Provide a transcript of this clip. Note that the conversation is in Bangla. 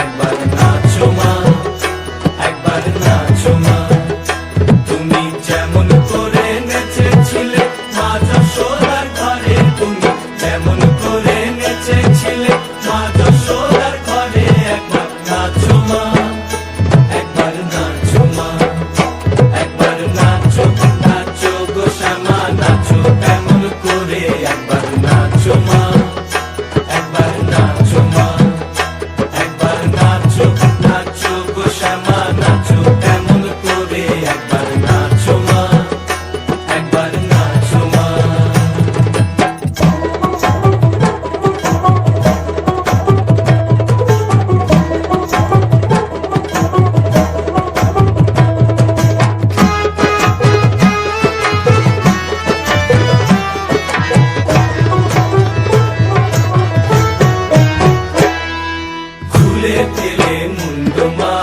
একবার নাচো মা, একবার নাচো মা। তুমি যেমন করে নেচেছিলে মা যশোদার ঘরে, তুমি যেমন করে নেচেছিলে মা যশোদার ঘরে, একবার নাচো মা, একবার নাচো মা, একবার নাচো, নাচো গো শ্যামা নাচো এমন করে, একবার নাচো মা, একবার নাচো মা, একবার নাচো, নাচো গো শ্যামা নাচো এমন করে, একবার নাচো মা, একবার নাচো মা। খুলে ফেলে মুন্ড মা,